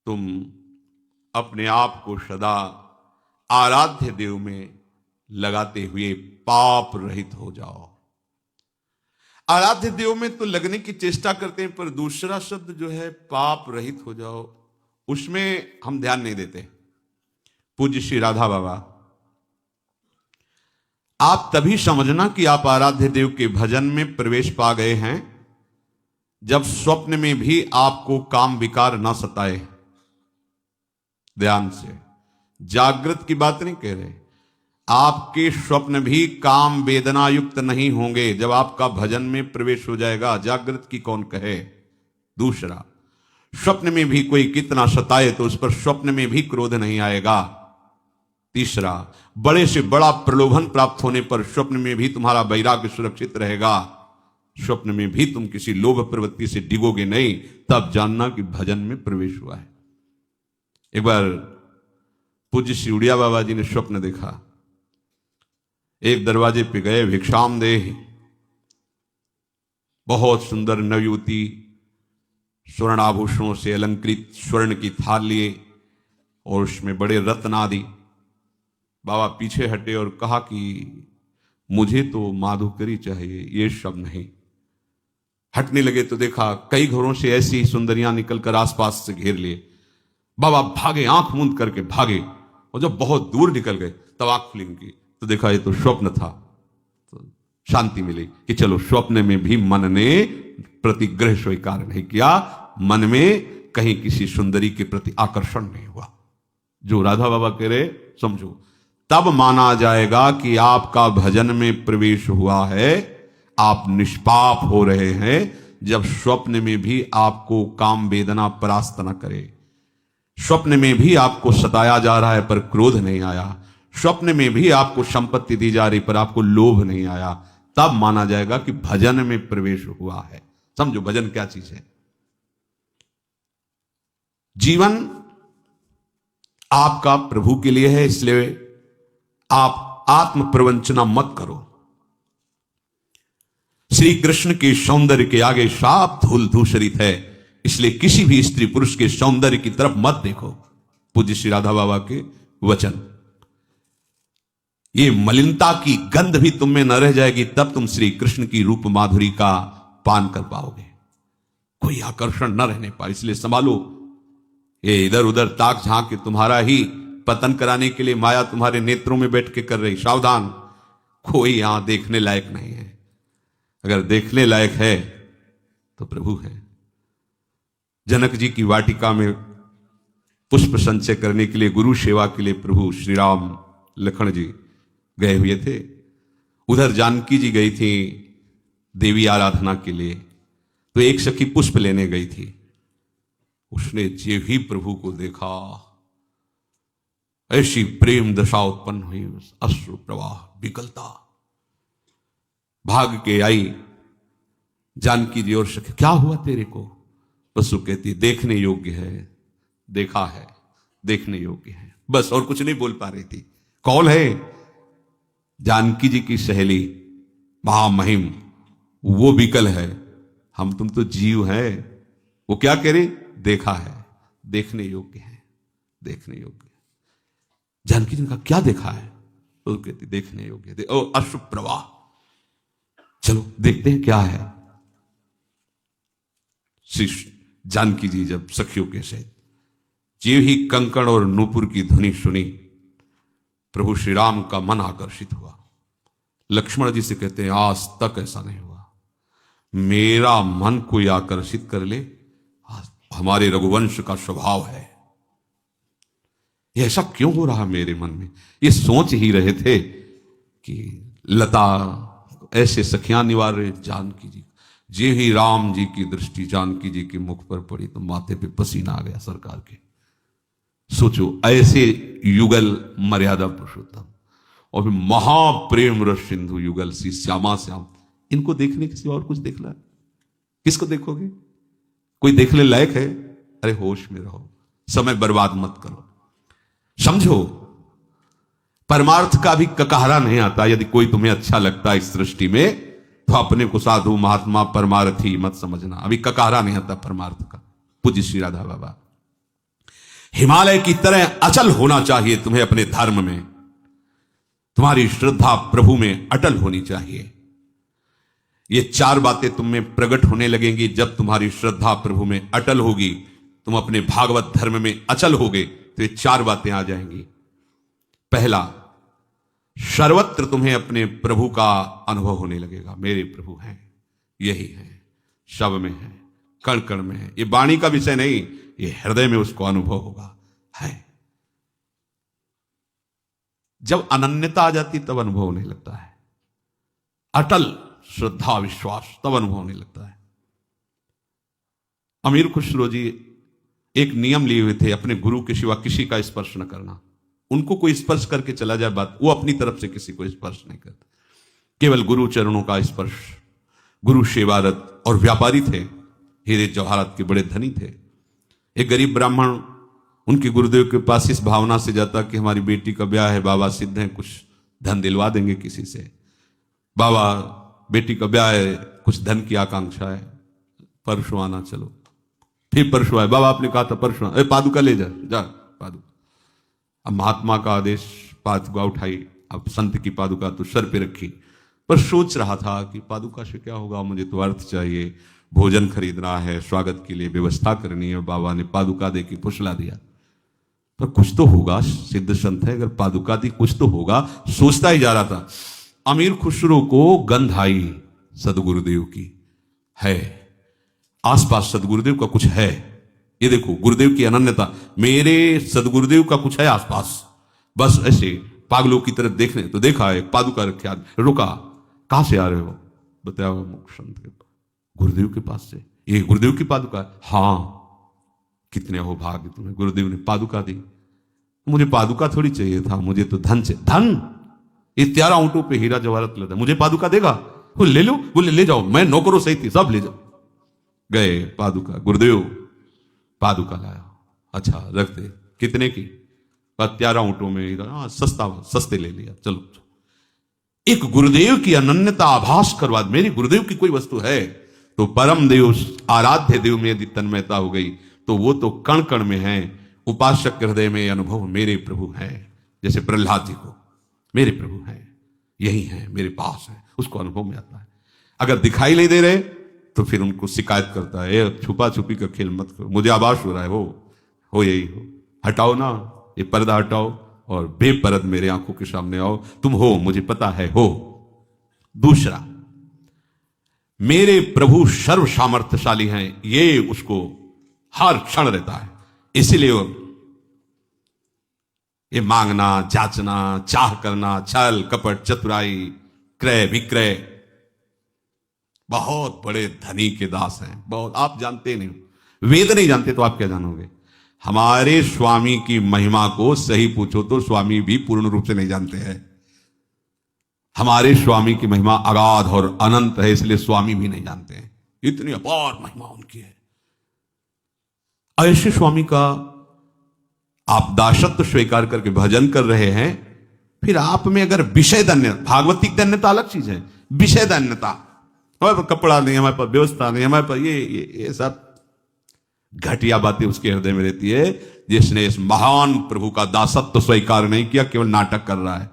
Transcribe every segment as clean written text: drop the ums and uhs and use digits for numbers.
तुम अपने आप को सदा आराध्य देव में लगाते हुए पाप रहित हो जाओ। आराध्य देव में तो लगने की चेष्टा करते हैं, पर दूसरा शब्द जो है पाप रहित हो जाओ, उसमें हम ध्यान नहीं देते। पूज्य श्री राधा बाबा, आप तभी समझना कि आप आराध्य देव के भजन में प्रवेश पा गए हैं जब स्वप्न में भी आपको काम विकार ना सताए। ध्यान से, जागृत की बात नहीं कह रहे, आपके स्वप्न भी काम वेदना युक्त नहीं होंगे जब आपका भजन में प्रवेश हो जाएगा। जागृत की कौन कहे। दूसरा, स्वप्न में भी कोई कितना सताए तो उस पर स्वप्न में भी क्रोध नहीं आएगा। तीसरा, बड़े से बड़ा प्रलोभन प्राप्त होने पर स्वप्न में भी तुम्हारा वैराग्य सुरक्षित रहेगा। स्वप्न में भी तुम किसी लोभ प्रवृत्ति से डिगोगे नहीं, तब जानना कि भजन में प्रवेश हुआ है। एक बार पूज्य श्री उड़िया बाबा जी ने स्वप्न देखा। एक दरवाजे पे गए, भिक्षाम देह, बहुत सुंदर नवयुवती स्वर्णाभूषणों से अलंकृत स्वर्ण की थाल लिए और उसमें बड़े रत्न आदि। बाबा पीछे हटे और कहा कि मुझे तो माधुकरी चाहिए, ये सब नहीं। हटने लगे तो देखा कई घरों से ऐसी सुंदरियां निकलकर आसपास से घेर लिए। बाबा भागे, आंख मूंद करके भागे, और जब बहुत दूर निकल गए तब आंख खुली उनकी, तो देखा ये तो स्वप्न था। तो शांति मिली कि चलो, स्वप्न में भी मन ने प्रतिग्रह स्वीकार नहीं किया, मन में कहीं किसी सुंदरी के प्रति आकर्षण नहीं हुआ। जो राधा बाबा कह रहे समझो, तब माना जाएगा कि आपका भजन में प्रवेश हुआ है, आप निष्पाप हो रहे हैं जब स्वप्न में भी आपको काम वेदना परास्त न करे। स्वप्न में भी आपको सताया जा रहा है पर क्रोध नहीं आया। स्वप्न में भी आपको संपत्ति दी जा रही पर आपको लोभ नहीं आया, तब माना जाएगा कि भजन में प्रवेश हुआ है। समझो भजन क्या चीज है। जीवन आपका प्रभु के लिए है, इसलिए आप आत्म प्रवंचना मत करो। श्री कृष्ण के सौंदर्य के आगे साफ धूल धूसरित है, इसलिए किसी भी स्त्री पुरुष के सौंदर्य की तरफ मत देखो। पूज्य श्री राधा बाबा के वचन। ये मलिनता की गंध भी तुम में न रह जाएगी, तब तुम श्री कृष्ण की रूप माधुरी का पान कर पाओगे। कोई आकर्षण न रहने पाए, इसलिए संभालो। ये इधर उधर ताक झांक के तुम्हारा ही पतन कराने के लिए माया तुम्हारे नेत्रों में बैठ के कर रही। सावधान, कोई यहां देखने लायक नहीं है। अगर देखने लायक है तो प्रभु है। जनक जी की वाटिका में पुष्प संचय करने के लिए, गुरु सेवा के लिए प्रभु श्री राम लखन जी गए हुए थे। उधर जानकी जी गई थी देवी आराधना के लिए, तो एक सखी पुष्प लेने गई थी। उसने जे ही प्रभु को देखा, ऐसी प्रेम दशा उत्पन्न हुई, अश्रु प्रवाह विकलता। भाग के आई जानकी जी और सखी, क्या हुआ तेरे को? पशु कहती देखने योग्य है, देखा है, देखने योग्य है, बस और कुछ नहीं बोल पा रही थी। कौन है? जानकी जी की सहेली महामहिम, वो विकल है, हम तुम तो जीव है। वो क्या कह रही? देखा है, देखने योग्य है, देखने योग्य है। जानकी जी ने कहा क्या देखा है? तो कहती देखने योग्य है। ओ अश्रु प्रवाह, चलो देखते हैं क्या है। शिष्य जानकी जी जब सखियों के सहित जीव ही कंकण और नूपुर की ध्वनि सुनी, प्रभु श्री राम का मन आकर्षित हुआ। लक्ष्मण जी से कहते हैं आज तक ऐसा नहीं हुआ, मेरा मन कोई आकर्षित कर ले, हमारे रघुवंश का स्वभाव है। ये ऐसा क्यों हो रहा मेरे मन में? ये सोच ही रहे थे कि लता ऐसे सखियां निवार रहे। जानकी जी, जे ही राम जी की दृष्टि जानकी जी के मुख पर पड़ी तो माथे पे पसीना आ गया सरकार के। सोचो, ऐसे युगल मर्यादा पुरुषोत्तम और फिर महाप्रेम रस सिंधु युगल सी श्यामा श्याम, इनको देखने के सिवा और कुछ देखना है? किसको देखोगे? कोई देखने लायक है? अरे होश में रहो, समय बर्बाद मत करो। समझो, परमार्थ का भी ककहरा नहीं आता। यदि कोई तुम्हें अच्छा लगता है इस सृष्टि में तो अपने को साधु महात्मा परमार्थी मत समझना। अभी ककहरा नहीं आता परमार्थ का। पूज्य श्री राधा बाबा हिमालय की तरह अचल होना चाहिए तुम्हें अपने धर्म में। तुम्हारी श्रद्धा प्रभु में अटल होनी चाहिए। ये चार बातें तुम में प्रकट होने लगेंगी। जब तुम्हारी श्रद्धा प्रभु में अटल होगी, तुम अपने भागवत धर्म में अचल होगे, तो ये चार बातें आ जाएंगी। पहला, सर्वत्र तुम्हें अपने प्रभु का अनुभव होने लगेगा। मेरे प्रभु हैं, यही है, शव में है, कण कण में है। ये वाणी का विषय नहीं, ये हृदय में उसको अनुभव होगा। है जब अनन्यता आ जाती तब अनुभव होने लगता है। अटल श्रद्धा विश्वास तब अनुभव होने लगता है। अमीर खुसरो जी एक नियम लिए हुए थे, अपने गुरु के सिवा किसी का स्पर्श न करना। उनको कोई स्पर्श करके चला जाए बात, वो अपनी तरफ से किसी को स्पर्श नहीं करते, केवल गुरु चरणों का स्पर्श। गुरु सेवारत और व्यापारी थे, हीरे जवाहरात के बड़े धनी थे। एक गरीब ब्राह्मण उनके गुरुदेव के पास इस भावना से जाता कि हमारी बेटी का ब्याह है, बाबा सिद्ध हैं, कुछ धन दिलवा देंगे किसी से। बाबा बेटी का ब्याह है, कुछ धन की आकांक्षा है, परसों आना चलो। फिर परसों आए, बाबा आपने कहा था परसों, अरे पादुका ले जा पादुका। अब महात्मा का आदेश, पादुका उठाई। अब संत की पादुका तो सर पे रखी, पर सोच रहा था कि पादुका से क्या होगा, मुझे तो अर्थ चाहिए, भोजन खरीदना है, स्वागत के लिए व्यवस्था करनी है। बाबा ने पादुका दे के फुसला दिया, पर कुछ तो होगा, सिद्ध संत है, अगर पादुका दी कुछ तो होगा, सोचता ही जा रहा था। अमीर खुसरो को गंध आई सदगुरुदेव की, है आसपास सदगुरुदेव का कुछ है। ये देखो गुरुदेव की अनन्यता, मेरे सदगुरुदेव का कुछ है आसपास। बस ऐसे पागलों की तरफ देखने तो देखा एक पादुका रखे आदमी, रुका, कहां से आ रहे हो? बताया संत के गुरुदेव के पास से। ये गुरुदेव की पादुका? हाँ। कितने हो भाग्य तुम्हें, गुरुदेव ने पादुका दी। मुझे पादुका थोड़ी चाहिए था, मुझे तो धन चाहिए। धन? ये 13 ऊंटों पे हीरा जवाहरात लदा, मुझे पादुका देगा? वो ले लो, बोले ले जाओ, मैं नौकरों सही थी, सब ले जाओ। गए पादुका, गुरुदेव पादुका लाया। अच्छा रख दे, कितने की? 13 ऊंटों में हीरा। हाँ सस्ते ले लिया, चलो। एक गुरुदेव की अनन्यता आभास करवा, मेरे गुरुदेव की कोई वस्तु है तो परम देव, आराध्य देव में यदि तन्मयता हो गई तो वो तो कण कण में है। उपासक के हृदय में अनुभव मेरे प्रभु है। जैसे प्रहलाद जी को मेरे प्रभु हैं, यही है, मेरे पास है, उसको अनुभव में आता है। अगर दिखाई नहीं दे रहे तो फिर उनको शिकायत करता है, छुपा छुपी का खेल मत करो, मुझे आभास हो रहा है, हो यही हो, हटाओ ना ये पर्दा, हटाओ और बेपरद मेरे आंखों के सामने आओ, तुम हो, मुझे पता है हो। दूसरा, मेरे प्रभु सर्व सामर्थ्यशाली हैं, ये उसको हर क्षण रहता है। इसीलिए ये मांगना, जांचना, चाह करना, छल कपट, चतुराई, क्रय विक्रय, बहुत बड़े धनी के दास हैं। बहुत, आप जानते नहीं, वेद नहीं जानते तो आप क्या जानोगे? हमारे स्वामी की महिमा को सही पूछो तो स्वामी भी पूर्ण रूप से नहीं जानते हैं। हमारे स्वामी की महिमा अगाध और अनंत है, इसलिए स्वामी भी नहीं जानते हैं। इतनी अपार महिमा उनकी है। ऐसे स्वामी का आप दासत्व स्वीकार करके भजन कर रहे हैं, फिर आप में अगर विषय धन्य, भागवतिक धन्यता अलग चीज है, विषय धन्यता, हमारे पास कपड़ा नहीं, हमारे पास व्यवस्था नहीं, हमारे पास ये सब घटिया बातें उसके हृदय में रहती है। जिसने इस महान प्रभु का दासत्व स्वीकार नहीं किया, केवल नाटक कर रहा है।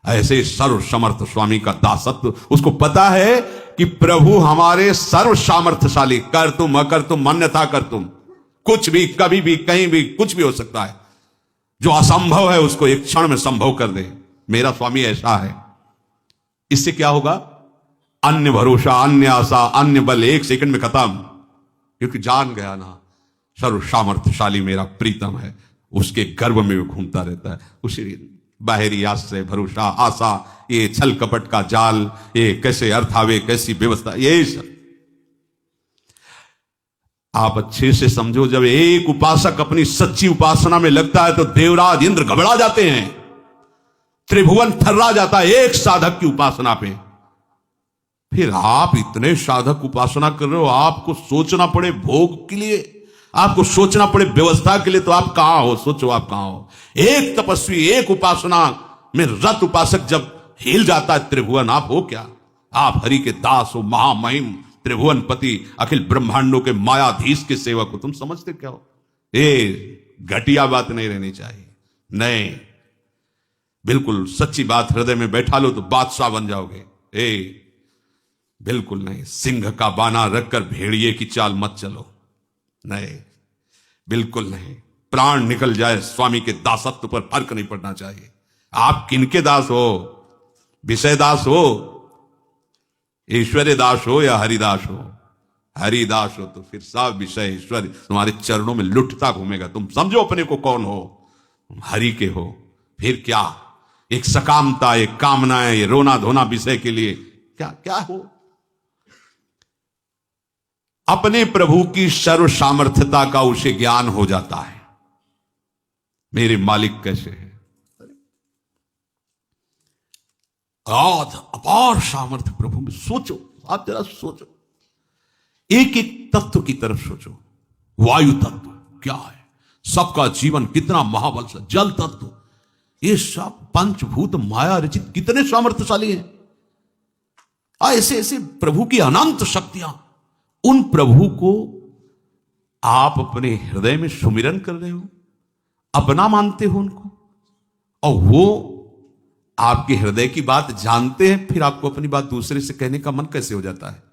ऐसे सर्व समर्थ स्वामी का दासत्व, उसको पता है कि प्रभु हमारे सर्व सामर्थ्यशाली, कर तुम अकर तुम अन्यथा कर तुम, कुछ भी कभी भी कहीं भी कुछ भी हो सकता है। जो असंभव है उसको एक क्षण में संभव कर दे। मेरा स्वामी ऐसा है। इससे क्या होगा? अन्य भरोसा, अन्य आशा, अन्य बल एक सेकंड में खत्म, क्योंकि जान गया ना सर्व सामर्थ्यशाली मेरा प्रीतम है, उसके गर्भ में वो घूमता रहता है। उसी बाहरी आश्रय, भरोसा, आशा, ये छल कपट का जाल, ये कैसे अर्थ आवे, कैसी व्यवस्था, ये सब आप अच्छे से समझो। जब एक उपासक अपनी सच्ची उपासना में लगता है तो देवराज इंद्र घबरा जाते हैं, त्रिभुवन थर्रा जाता है एक साधक की उपासना पे। फिर आप इतने साधक उपासना कर रहे हो, आपको सोचना पड़े भोग के लिए, आपको सोचना पड़े व्यवस्था के लिए, तो आप कहां हो? सोचो आप कहां हो? एक तपस्वी, एक उपासना में रत उपासक जब हिल जाता है त्रिभुवन, आप हो क्या? आप हरि के दास हो, महामहिम त्रिभुवन पति, अखिल ब्रह्मांडों के मायाधीश के सेवक हो। तुम समझते क्या हो? घटिया बात नहीं रहनी चाहिए। नहीं, बिल्कुल सच्ची बात हृदय में बैठा लो तो बादशाह बन जाओगे। बिल्कुल नहीं, सिंह का बाना रखकर भेड़िए की चाल मत चलो। नहीं, बिल्कुल नहीं। प्राण निकल जाए, स्वामी के दासत्व पर फर्क नहीं पड़ना चाहिए। आप किनके दास हो? विषय दास हो, ईश्वरीय दास हो या हरिदास हो? हरिदास हो तो फिर सब विषय ईश्वर तुम्हारे चरणों में लुटता घूमेगा। तुम समझो अपने को कौन हो, हरि के हो। फिर क्या एक सकामता, एक कामनाएं, ये रोना धोना विषय के लिए क्या क्या हो? अपने प्रभु की सर्व सामर्थ्यता का उसे ज्ञान हो जाता है, मेरे मालिक कैसे है। अपार सामर्थ्य प्रभु में। सोचो, आप जरा सोचो, एक एक तत्व की तरफ सोचो। वायु तत्व क्या है, सबका जीवन कितना महाबल से, जल तत्व, ये सब पंचभूत माया रचित कितने सामर्थ्यशाली हैं। ऐसे ऐसे प्रभु की अनंत शक्तियां, उन प्रभु को आप अपने हृदय में सुमिरन कर रहे हो, अपना मानते हो उनको, और वो आपके हृदय की बात जानते हैं। फिर आपको अपनी बात दूसरे से कहने का मन कैसे हो जाता है?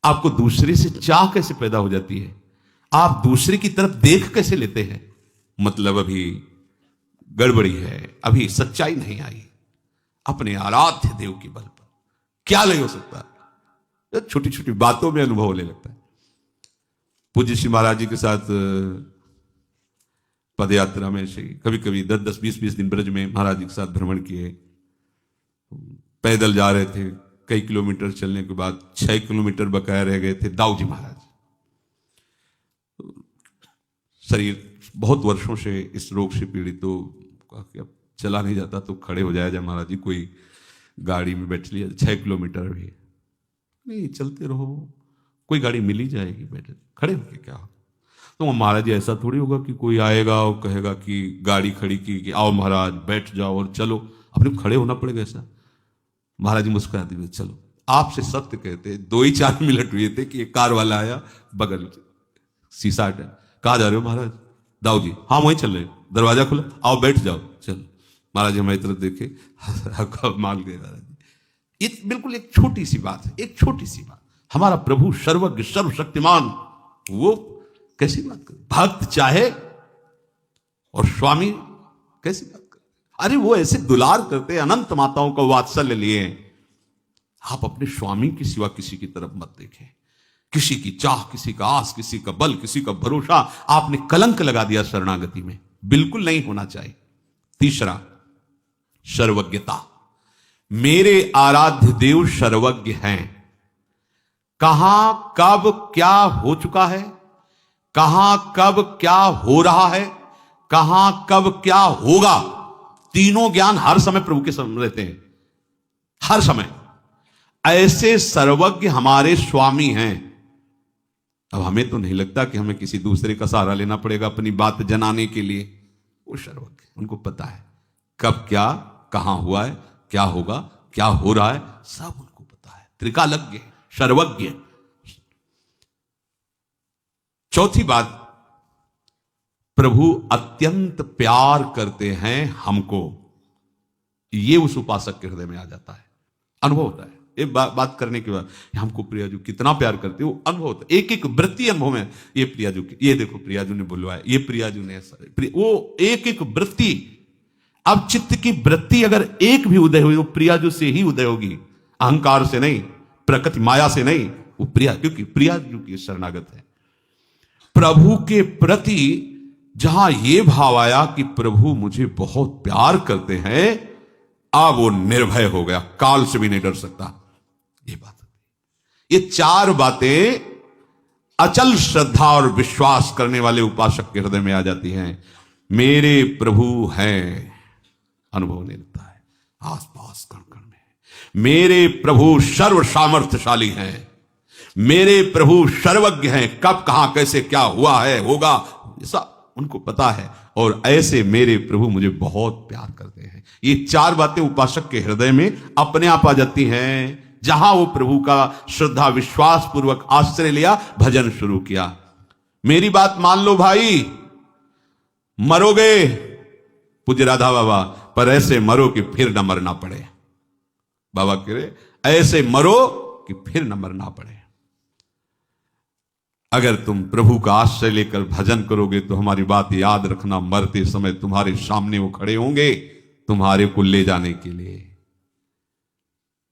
आपको दूसरे से चाह कैसे पैदा हो जाती है? आप दूसरे की तरफ देख कैसे लेते हैं? मतलब अभी गड़बड़ी है, अभी सच्चाई नहीं आई। अपने आराध्य देव के बल पर क्या नहीं हो सकता। छोटी छोटी बातों में अनुभव होने लगता है। पूज्य श्री महाराज जी के साथ पद यात्रा में से कभी कभी 10-10, 20-20 दिन ब्रज में महाराज जी के साथ भ्रमण किए। पैदल जा रहे थे, कई किलोमीटर चलने के बाद 6 किलोमीटर बकाया रह गए थे। दाऊ जी महाराज, शरीर बहुत वर्षों से इस रोग से पीड़ित, तो अब चला नहीं जाता तो खड़े हो जाया जाए महाराज जी, कोई गाड़ी में बैठ लिया। 6 किलोमीटर भी नहीं, चलते रहो, कोई गाड़ी मिल ही जाएगी, बैठे खड़े होके क्या हो। तो महाराज जी ऐसा थोड़ी होगा कि कोई आएगा और कहेगा कि गाड़ी खड़ी की कि आओ महाराज बैठ जाओ और चलो, अपने खड़े होना पड़ेगा ऐसा। महाराज जी मुस्कुराते हुए, चलो। आपसे सत्य कहते, 2-4 मिनट हुए थे कि एक कार वाला आया, बगल शीशा हटा, कहाँ जा रहे हो महाराज? दाऊ जी, हाँ वहीं चल रहे, दरवाजा खुला, आओ बैठ जाओ। चलो, महाराज जी हमारी तरफ देखे, मान गए महाराज जी। ये बिल्कुल एक छोटी सी बात है, एक छोटी सी बात। हमारा प्रभु सर्वज्ञ सर्वशक्तिमान, वो कैसी बात करे? भक्त चाहे और स्वामी कैसी बात करे? अरे वो ऐसे दुलार करते, अनंत माताओं का वात्सल्य लिए। आप अपने स्वामी की सिवा किसी की तरफ मत देखें। किसी की चाह, किसी का आस, किसी का बल, किसी का भरोसा, आपने कलंक लगा दिया शरणागति में। बिल्कुल नहीं होना चाहिए। तीसरा, सर्वज्ञता। मेरे आराध्य देव सर्वज्ञ हैं। कहां कब क्या हो चुका है, कहां कब क्या हो रहा है, कहां कब क्या होगा, तीनों ज्ञान हर समय प्रभु के सामने रहते हैं, हर समय। ऐसे सर्वज्ञ हमारे स्वामी हैं। अब हमें तो नहीं लगता कि हमें किसी दूसरे का सहारा लेना पड़ेगा अपनी बात जनाने के लिए। वो सर्वज्ञ, उनको पता है कब क्या, कहां हुआ है, क्या होगा, क्या हो रहा है, सब उनको पता है। त्रिकालज्ञ, सर्वज्ञ। चौथी बात, प्रभु अत्यंत प्यार करते हैं हमको। ये उस उपासक के हृदय में आ जाता है, अनुभव होता है। ये बात करने के बाद हमको प्रियाजू कितना प्यार करते हो, अनुभव होता है। एक एक वृत्ति अनुभव में, ये प्रियाजू, ये देखो प्रियाजू ने बुलवाया, ये प्रियाजू ने ऐसा, वो एक एक वृत्ति। अब चित्त की वृत्ति अगर एक भी उदय हुई, वो प्रियाजू से ही उदय होगी, अहंकार से नहीं, प्रकृति माया से नहीं। वो प्रिया, क्योंकि प्रियाजू की शरणागत है। प्रभु के प्रति जहां ये भाव आया कि प्रभु मुझे बहुत प्यार करते हैं, अब वो निर्भय हो गया, काल से भी नहीं डर सकता। ये बात, ये 4 बातें अचल श्रद्धा और विश्वास करने वाले उपासक के हृदय में आ जाती हैं। मेरे प्रभु हैं, अनुभव होने लगता है आसपास कण कण में। मेरे प्रभु सर्व सामर्थ्यशाली हैं, मेरे प्रभु सर्वज्ञ हैं, कब कहां कैसे क्या हुआ है, होगा, सब उनको पता है। और ऐसे मेरे प्रभु मुझे बहुत प्यार करते हैं। ये 4 बातें उपासक के हृदय में अपने आप आ जाती हैं जहां वो प्रभु का श्रद्धा विश्वास पूर्वक आश्रय लिया, भजन शुरू किया। मेरी बात मान लो भाई, मरोगे पूज्य राधा बाबा, पर ऐसे मरो कि फिर न मरना पड़े। बाबा कह रहे ऐसे मरो कि फिर न मरना पड़े। अगर तुम प्रभु का आश्रय लेकर भजन करोगे तो हमारी बात याद रखना, मरते समय तुम्हारे सामने वो खड़े होंगे तुम्हारे को ले जाने के लिए।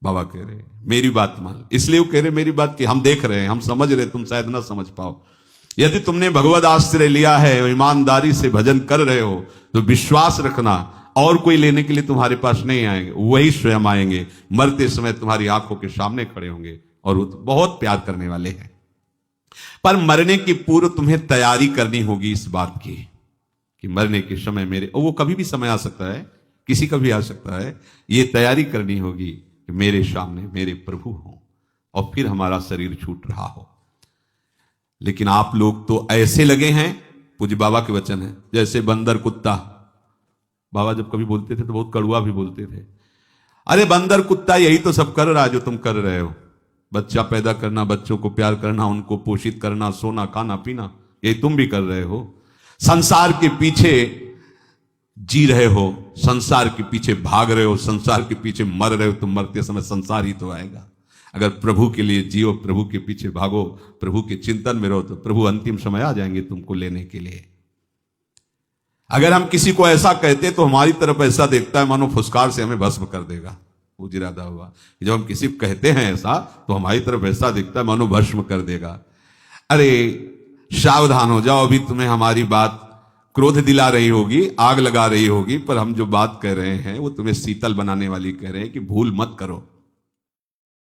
बाबा कह रहे मेरी बात मान। इसलिए वो कह रहे मेरी बात कि हम देख रहे हैं, हम समझ रहे, तुम शायद ना समझ पाओ। यदि तुमने भगवद आश्रय लिया है, ईमानदारी से भजन कर रहे हो, तो विश्वास रखना और कोई लेने के लिए तुम्हारे पास नहीं आएंगे, वही स्वयं आएंगे, मरते समय तुम्हारी आंखों के सामने खड़े होंगे और वो बहुत प्यार करने वाले हैं। पर मरने की पूर्व तुम्हें तैयारी करनी होगी इस बात की कि मरने के समय मेरे, और वो कभी भी समय आ सकता है, किसी का भी आ सकता है, ये तैयारी करनी होगी कि मेरे सामने मेरे प्रभु हो और फिर हमारा शरीर छूट रहा हो। लेकिन आप लोग तो ऐसे लगे हैं, पूज्य बाबा के वचन है, जैसे बंदर कुत्ता। बाबा जब कभी बोलते थे तो बहुत कड़वा भी बोलते थे। अरे बंदर कुत्ता यही तो सब कर रहा है जो तुम कर रहे हो। बच्चा पैदा करना, बच्चों को प्यार करना, उनको पोषित करना, सोना खाना पीना, यही तुम भी कर रहे हो। संसार के पीछे जी रहे हो, संसार के पीछे भाग रहे हो, संसार के पीछे मर रहे हो। तुम मरते समय संसार ही तो आएगा। अगर प्रभु के लिए जियो, प्रभु के पीछे भागो, प्रभु के चिंतन में रहो, तो प्रभु अंतिम समय आ जाएंगे तुमको लेने के लिए। अगर हम किसी को ऐसा कहते तो हमारी तरफ ऐसा देखता है मानो फुसकार से हमें भस्म कर देगा। पूज्य राधा हुआ, जब हम किसी को कहते हैं ऐसा तो हमारी तरफ ऐसा दिखता है मानो भस्म कर देगा। अरे सावधान हो जाओ, अभी तुम्हें हमारी बात क्रोध दिला रही होगी, आग लगा रही होगी, पर हम जो बात कह रहे हैं वो तुम्हें शीतल बनाने वाली कह रहे हैं कि भूल मत करो।